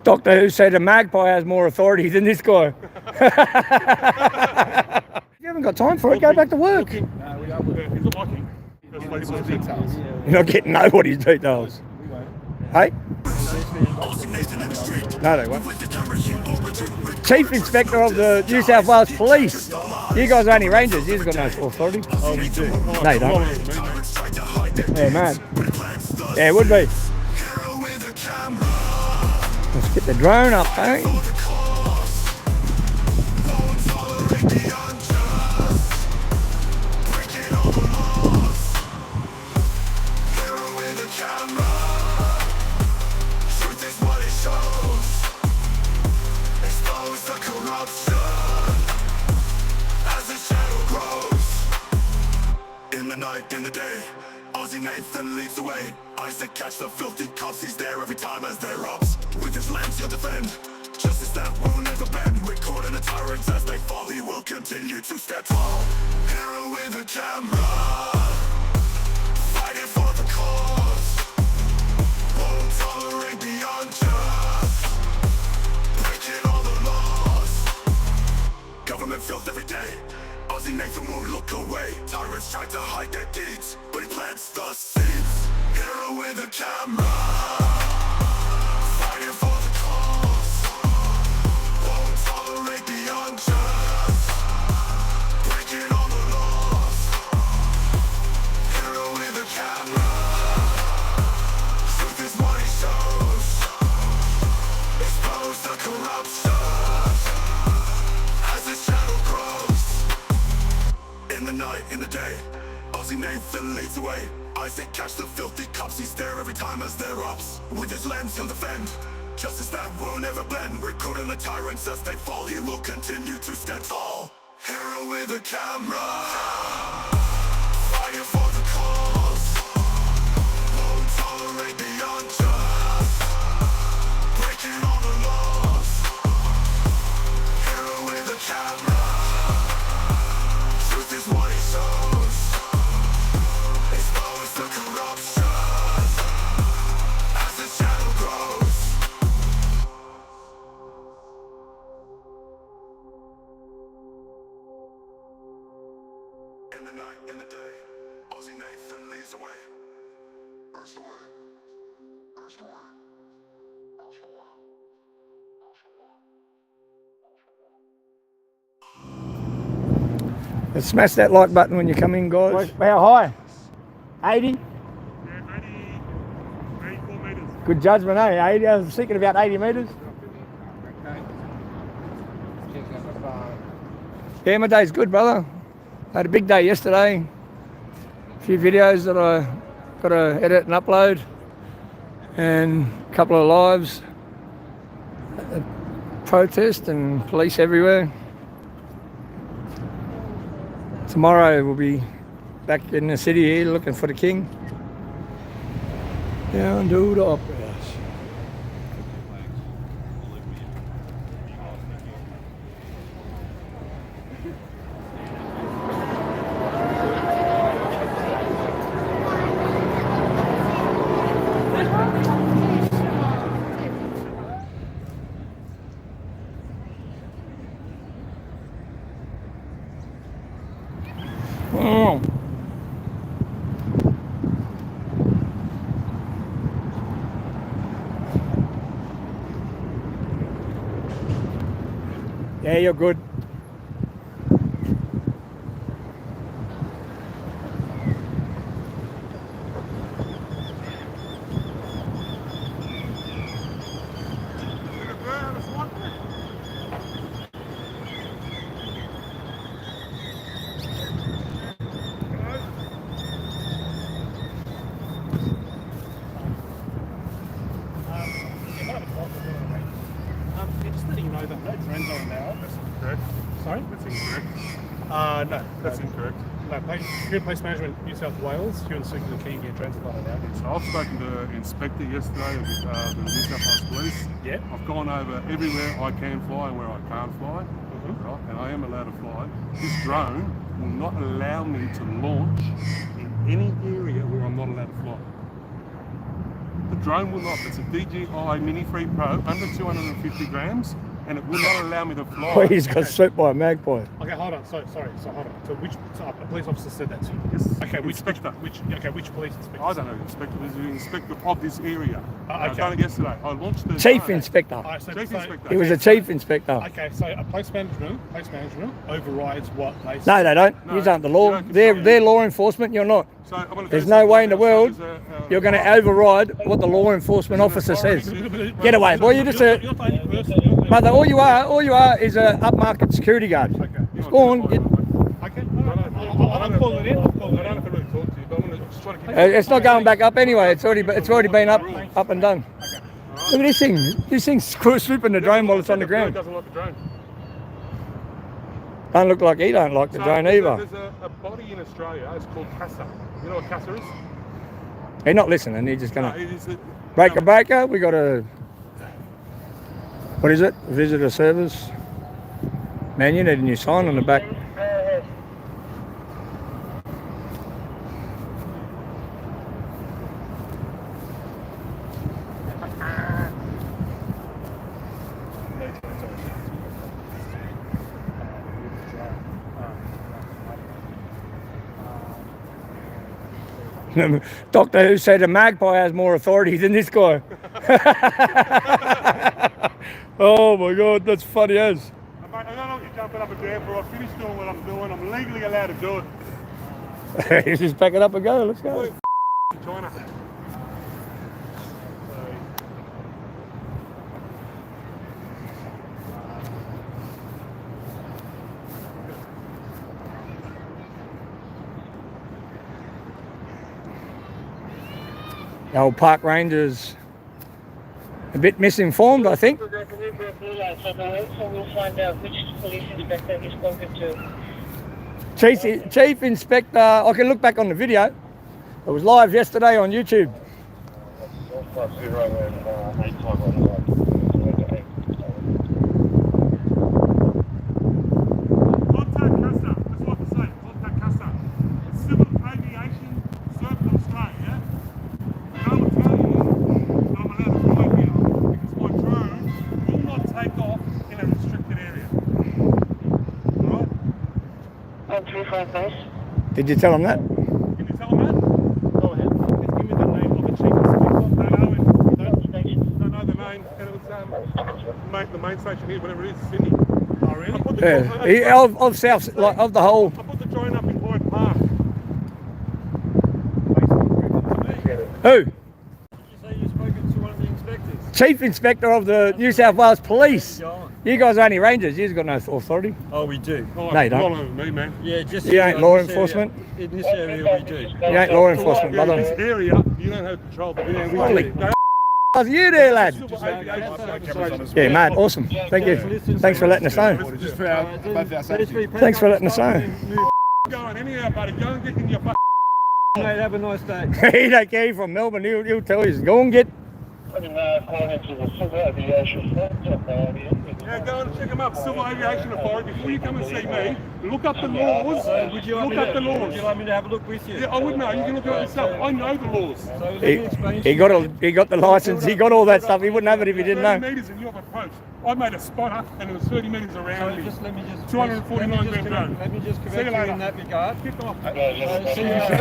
Doctor Who said a magpie has more authority than this guy. You haven't got time for it, go back to work. No, we are working. He's not looking. Details. You're not getting nobody's details. We won't. Hey? No, they won't. Chief Inspector of the New South Wales Police. You guys are only rangers. You've got no authority. Oh, we do. No, you don't. Yeah, man. Yeah, it would be. Let's get the drone up, eh? In the day, Aussie Nathan leads the way. Eyes that catch the filthy cops, he's there every time as they're ups. With his lance he'll defend, justice that will never bend. We're caught in the tyrants as they fall, he will continue to stand tall. Hero with a camera, fighting for the cause. Won't tolerate the unjust, breaking all the laws. Government filth every day, Aussie Nathan won't look away. Tyrants try to hide their deeds, but he plants the seeds. Hero with a camera, fighting for the cause. Won't tolerate the unjust, breaking all the laws. Hero with a camera, truth is what he shows. Expose the corruption as the shadow grows. In the night, in the day, Aussie Nathan leads the way. Eyes that catch the filthy cops, he's there every time as they're ups. With his lens he'll defend, justice that will never bend. We're caught in the tyrants as they fall, he will continue to stand tall. Hero with a camera, fighting for the cause. Won't tolerate the unjust, breaking all the laws. Hero with a camera, truth is what he shows. Expose the corruption as the shadow grows. In the night, in the day, Aussie Nathan leads the way. Burst away, burst away, burst away. Let's smash that like button when you come in, guys. How high? 80? Yeah, 84 metres. Good judgment, eh? 80. I was thinking about 80 metres. Yeah, my day's good, brother. I had a big day yesterday. A few videos that I got to edit and upload, and a couple of lives. Protest and police everywhere. Tomorrow we'll be back in the city here looking for the king. Down to the opera house. Oh. Yeah, you're good. Just letting you know that no drones are allowed. That's incorrect. Sorry? That's incorrect. No. That's incorrect. No, Human Police Management New South Wales, Human Seeking the Key, yeah, drones are not allowed. So I've spoken to the inspector yesterday of the New South Wales Police. Yeah. I've gone over everywhere I can fly and where I can't fly. Right? And I am allowed to fly. This drone will not allow me to launch in any area where I'm not allowed to fly. But drone will not. It's a DJI Mini 3 Pro, under 250 grams, and it will not allow me to fly. Oh, he's got swooped by a magpie. Okay, hold on. Sorry. So hold on. So a police officer said that to you? Yes. Okay, which Inspector. Which police inspector? I don't know, inspector. There's an inspector of this area. I've Okay. done it yesterday. I launched the Chief drone. inspector. Alright, so- Chief so- inspector. He was a chief inspector. Okay, so a place management overrides what they say. No, they don't. No, These aren't the you law. don't They're control it. law enforcement. You're not. So I'm gonna There's do no something way in the now. world So there's you're going to override what the law enforcement officer says. Get away, boy. You're just a You're not the only person. mother. All you are is a upmarket security guard. Okay. Go on. Okay. I'm calling it in. I'm calling I it don't in. have to really talk to you, but I'm gonna just try to keep It's not going back up anyway. It's already been up and done. Look at this thing. This thing's swooping the drone while it's on the ground. Doesn't like the drone. Don't look like he don't like the drone either. There's a body in Australia. It's called CASA. You know what CASA is? He's not listening. He's just No, going to it is a breaker. We got a what is it? Visitor service. Man, you need a new sign on the back. Doctor Who said a magpie has more authority than this guy. Oh my God, that's funny as. Mate, I don't know what you're jumping up and down for. I finished doing what I'm doing. I'm legally allowed to do it. He's just pack it up and go. Let's go. China. The old park ranger's a bit misinformed, I think. So we'll find out which police inspector he's spoken to. Chief Inspector, I can look back on the video. It was live yesterday on YouTube. Contact CASA. That's what to say. Contact CASA. It's Civil Aviation Circle Australia. And I will tell you, I'm allowed to fly here because my drone will not take off in a restricted area. Alright? 135 base. Did you tell him that? Can you tell them that? Go ahead. Just give me the name of the chief inspector. Don't know him. Don't know the name. And it was the main station here, whatever it is, Sydney. Oh really? Of South, like of the whole. I put the drone up in Hyde Park. Who? You say you've spoken to one of the inspectors? Chief Inspector of the New South Wales Police. You guys are only rangers. You've got no authority. Oh, we do. Oh, No, you don't. Not over me, man. Yeah, just You ain't in law this enforcement? Area, in this area, we do. You ain't law enforcement, Yeah, in brother. this area, you don't have control. But yeah, we Holy do. No, How's you there, lad? Civil Aviation Circle. Yeah, mate. Awesome. Thank you. Thanks for letting us know. Just for our, both our safety. Thanks for letting us know. Going anyhow, buddy. Go and get in your Mate, have a nice day. He don't care. He's from Melbourne. He'll tell you. Go and get. Yeah, go and check them up. Civil Aviation Authority. Before you come and see me, look up the laws. Would you like Look me up to, the laws. Would you like me to have a look with you? Yeah, I would know. You can look at it yourself. I know the laws. So let me explain to He you. got the license. He got all that stuff. He wouldn't have it if he didn't 30 know. metres and you have a post. I made a spotter and it was 30 metres So around me. just let me just 249 let me grand drone. let me just See you correct you later. in that regard. Kick off.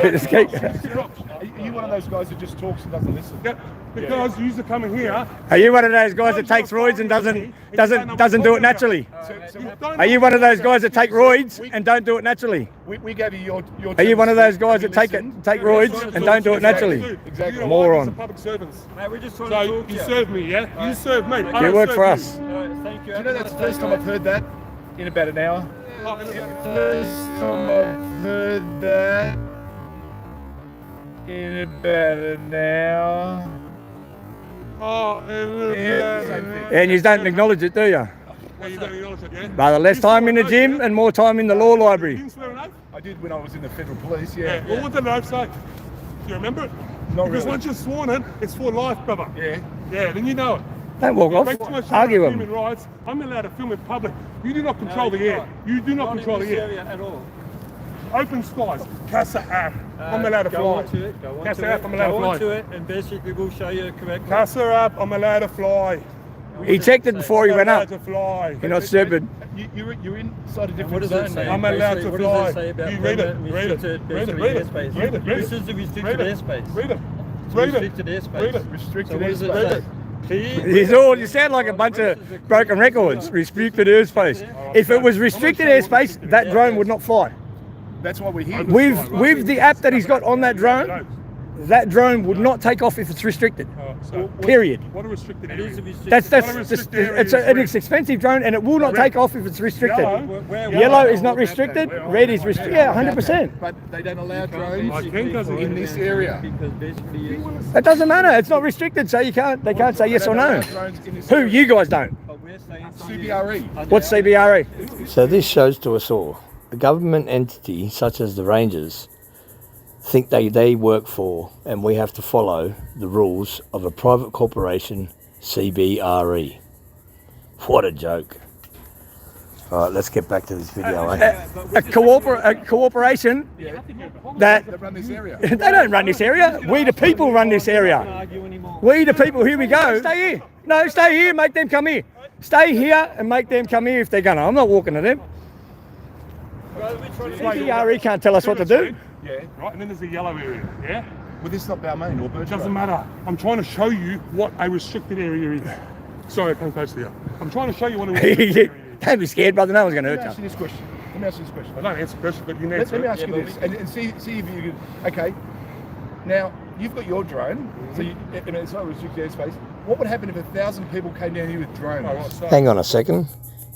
Just keep- Are you one of those guys who just talks and doesn't listen? Yeah, because you used to come in here. Are you one of those guys that takes roids and doesn't do it naturally? Are you one of those guys that take roids and don't do it naturally? We gave you your Are you one of those guys Have that you take listened? roids and don't do it naturally? Exactly. Moron. You're public servants. Mate, we're just trying to So talk to you you. serve me, yeah? You serve me. I You don't work serve for you. us. Thank you. Do you know that's the first time I've heard that in about an hour? First time I've heard that in about an hour. Oh, and Same thing. And you don't acknowledge it, do you? you don't acknowledge it, yeah? Rather less time in the gym and more time in the law You library. didn't swear an oath? I did when I was in the federal police, Yeah. yeah. Well, what did an oath say? Do you remember it? Not Because really. once you're sworn it, it's for life, brother. Yeah. Yeah, then you know it. Don't walk Back to my off. show Argue on him. human rights. I'm allowed to film in public. You do not control No, the you're air. not. You do not Not in control this the air. area at all. Open skies. Casa app. I'm allowed to Go fly. onto it, go onto Casa it, app, I'm allowed to go fly. onto it, and basically we'll show you correctly. Casa app, I'm allowed to fly. He checked it before he I'm went allowed up. to fly. You're not stupid. You're inside a And what different does zone it say? now. I'm allowed to Basically, what does it fly. say about You read it, permanent read it, restricted read it, basically read it, airspace? read it, read This it. is the restricted Read it, airspace. read it, It's read it, restricted airspace. read it. Restricted So what does it airspace. say? Clear. He's all, you sound like a bunch of broken records. Restricted airspace. If it was restricted airspace, that drone would not fly. That's why we're here. With the app that he's got on that drone, that drone would not take off if it's restricted. Period. What are restricted It is areas? a restricted That's What a just, restricted area it's is red. an expensive drone and it will not take off if it's restricted. Yellow. Yellow is not restricted. Red is restricted. Yeah, 100%. But they don't allow drones I can because in this area. Because basically it's, It doesn't matter. It's not restricted, so they can't say yes or no. Who? You guys don't. but we're saying CBRE. What's CBRE? So this shows to us all, a government entity such as the Rangers think they work for, and we have to follow the rules of a private corporation, CBRE. What a joke. All right, let's get back to this video. A cooperation that They run this area. they don't run this area. We the people run this area. argue anymore. We the people, here we go. Stay here. No, stay here, make them come here. Stay here and make them come here if they're gonna. I'm not walking to them. CBRE can't tell us what to do. Yeah, right, and then there's the yellow area, yeah? Well, this is not Balmain or It Birch doesn't Road. matter. I'm trying to show you what a restricted area is. Sorry, I came close to you. I'm trying to show you what a restricted area is. Don't be scared, brother. No one's gonna Let me hurt ask you you. this question. Let me ask you this question. I don't answer questions, but you can Let answer me it. ask you this, and see if you can. Okay, now you've got your drone, so it's not restricted airspace. What would happen if 1,000 people came down here with drones? Oh, right, so- Hang on a second.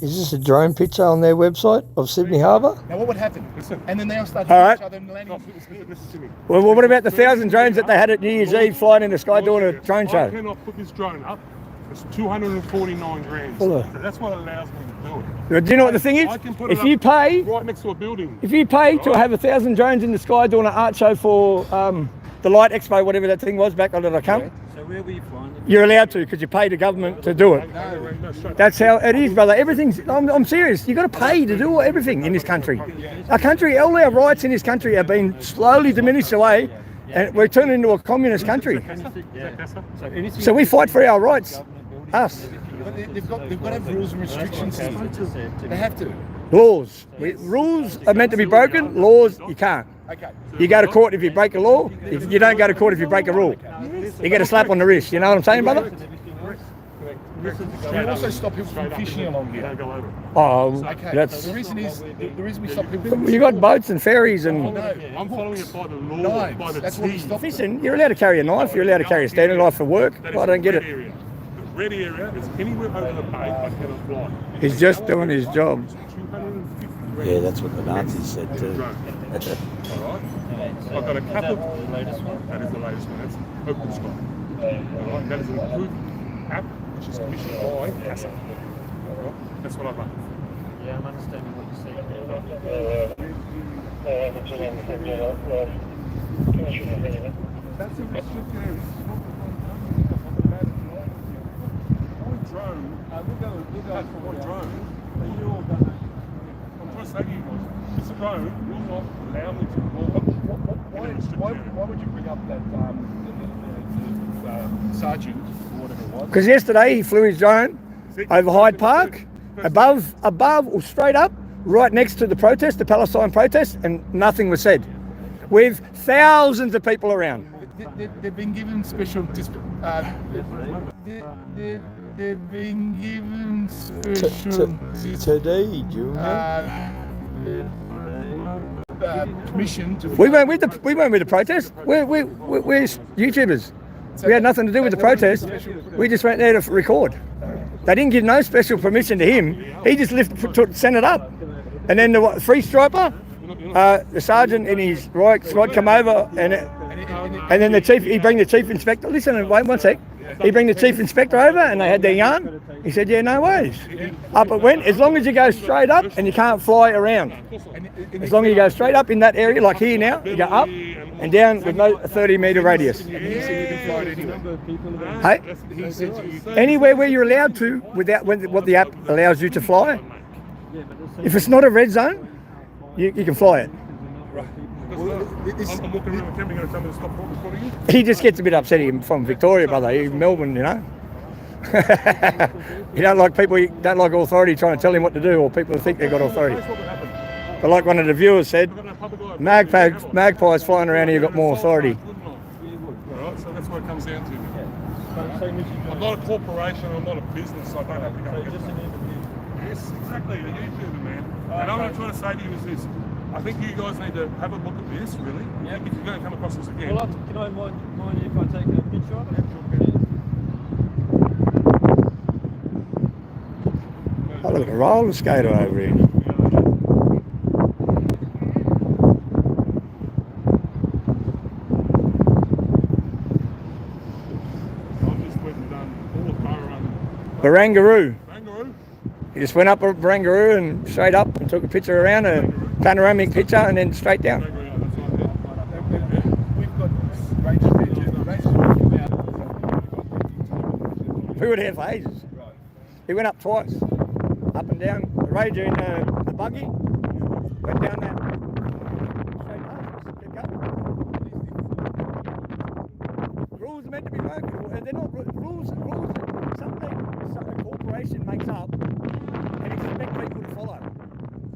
Is this a drone picture on their website of Sydney Harbour? Now what would happen? Listen. And then they'll start All hitting right. each other and landing. Listen to me. Well, what about the 1,000 drones that they had at New Year's Eve flying in the sky doing a drone I show? cannot put this drone up. It's 249 grand. Well, So that's what allows me to do it. Do you know what the thing is? I can put it If up you pay, right next to a building. if you pay to have 1,000 drones in the sky doing an art show for the Light Expo, whatever that thing was back on that I come, So where we flying? you're allowed to because you pay the government to do it. No, straight. That's how it is, brother. Everything's. I'm serious. You got to pay to do everything in this country. Our country, all our rights in this country have been slowly diminished away, and we're turning into a communist country. Yeah. So anything. So we fight for our rights. Us. But they've got to have rules and restrictions. They have to. Laws. Rules are meant to be broken. Laws, you can't. Okay. You go to court if you break a law. If you don't go to court if you break a rule. You get a slap on the wrist. You know what I'm saying, brother? We also stop people from fishing along Don't here. go over. Oh, Okay. that's. The reason is the reason we stop people from You got boats and ferries and. I'm following it by the law, knives. by the That's what we T. stop. Fishing, you're allowed to carry a knife. You're allowed to carry a standing knife for work. That is I don't get red it. Area. The red area is anywhere over the bay, I cannot fly. He's just doing his job. 250 grand. Yeah, that's what the Nazis said too. Alright? I've got a couple. That is the latest one. That's Open Sky. Alright? That is an approved app which is commissioned by CASA. Alright? That's what I've done. Yeah, I'm understanding what you're saying. That's a restricted area. My drone, we'll go for my drone. And you're gonna, I'm trying to say to you guys, this drone will not allow me to Why would you bring up that sergeant or whatever it was? Because yesterday he flew his drone over Hyde Park, above or straight up, right next to the protest, the Palestine protest, and nothing was said. With thousands of people around. They've been given special. They've been given special Today, permission to. We weren't with the protest. We're YouTubers. We had nothing to do with the protest. We just went there to record. They didn't give no special permission to him. He just sent it up. And then the free striper, the sergeant in his right squad come over and then the chief, he bring the chief inspector. Listen, wait one sec. He bring the chief inspector over and they had their yarn. He said, yeah, no worries. Up it went, as long as you go straight up and you can't fly around. As long as you go straight up in that area, like here now, you go up and down with no 30-metre radius. And he said you can fly it anyway. Hey? He said you. Anywhere where you're allowed to without what the app allows you to fly. If it's not a red zone, you can fly it. I'm walking around the camera, you're going to tell me to stop recording you? He just gets a bit upset. He's from Victoria, brother. He's Melbourne, you know. You don't like people, you don't like authority trying to tell him what to do, or people who think they've got authority. That's what would happen. But like one of the viewers said, I've got no public eye. magpies flying around here got more authority. Alright, so that's what it comes down to. I'm not a corporation, I'm not a business, so I don't have to go and get that. Yes, exactly, a YouTuber, man. And I'm going to try to say to you is this. I think you guys need to have a look at this, really. Yeah. If you're going to come across this again. Well, can I mind if I take a picture of it? Oh, look at the roller skater over here. I've just went and done all the bar run. Barangaroo. Kangaroo? He just went up a Barangaroo and straight up and took a picture around, a panoramic picture, and then straight down. Kangaroo, yeah, that's right, yeah. We've got rangers there too. Rangers come out. We were there for ages. He went up twice, up and down the ranger in the buggy, went down that straight past, kept going. Rules are meant to be broken. They're not rules. Something a corporation makes up and expect people to follow.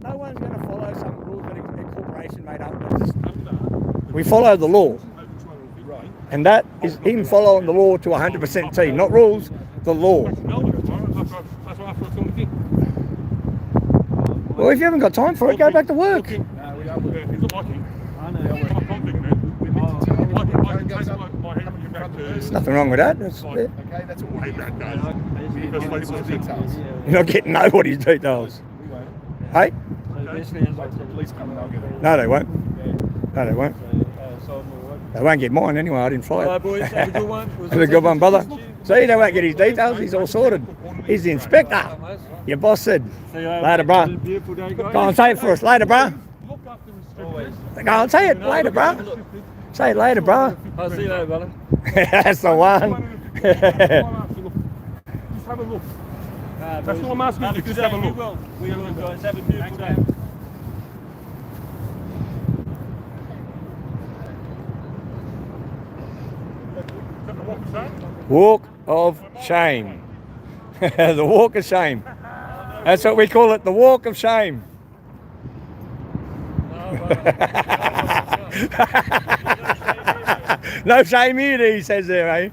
No one's going to follow some rules that a corporation made up. We follow the law. And that is him following the law to 100% T. Not rules, the law. That's what I thought something. Well, if you haven't got time for it, go back to work. He's not lucky. I know. I'm a convict, man. I can take my heritage back to... There's nothing wrong with that. That's, Okay, that's what we that need. day. First place was details. you're not getting nobody's details. We won't. Hey? So basically, it's like The police come and they'll get it. No, they won't. No, they won't. They won't get mine anyway. I didn't fly it. Alright, boys, have a good one. Have a good one, brother. See, they won't get his details. He's all sorted. He's the inspector. Your boss said. Later, bro. Beautiful day, guys. Go and say it for us later, bro. Look after Always. Go and say it later, bro. Say it later, bro. I'll see you later, brother. That's the one. Just have a look. That's all I'm asking you. Just have a look. We will, guys. Have a beautiful day. Walk of shame. The walk of shame. That's what we call it, the walk of shame. No shame here, he says there, eh?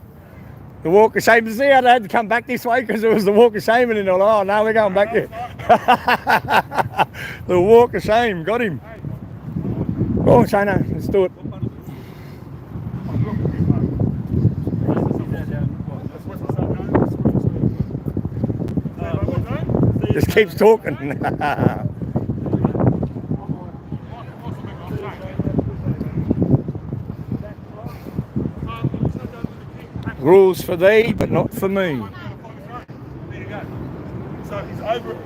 The walk of shame. See how they had to come back this way because it was the walk of shame, and then they're like, oh, no, we're going back here. The walk of shame. Got him. Go on, Shana, let's do it. Just keeps talking. Rules for thee, but not for me. There you go. So he's over.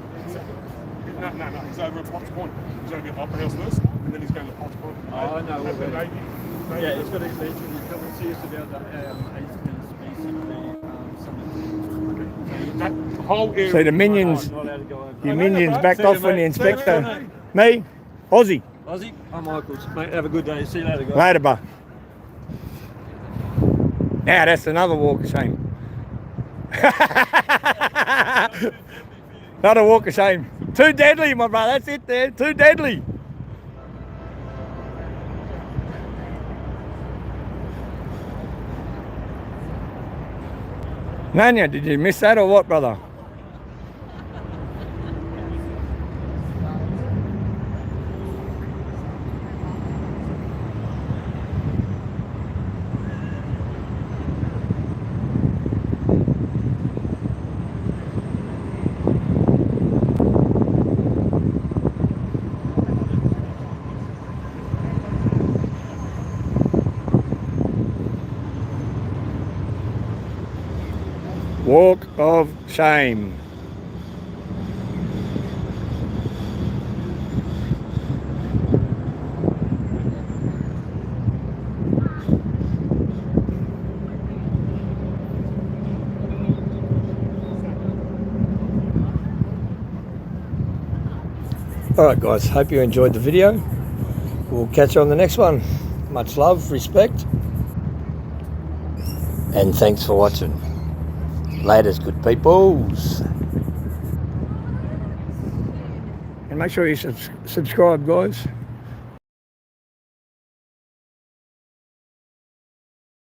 No. He's over at Potts Point. He's going to be at Opera House first, and then he's going to Potts Point. Oh, no, At the we're Navy. Yeah, it's got to come and see us about the That whole area. So the minions, not allowed to go over. your minions backed See you, off when the mate. inspector. Me, Aussie. Aussie, I'm Michael. Mate, have a good day. See you later, guys. Later, bro. Now that's another walk of shame. Not a walk of shame. Too deadly, my brother. That's it there. Too deadly. Nanya, did you miss that or what, brother? Walk of shame. Alright guys, hope you enjoyed the video. We'll catch you on the next one. Much love, respect, and thanks for watching. Laters, good peoples. And make sure you subscribe, guys.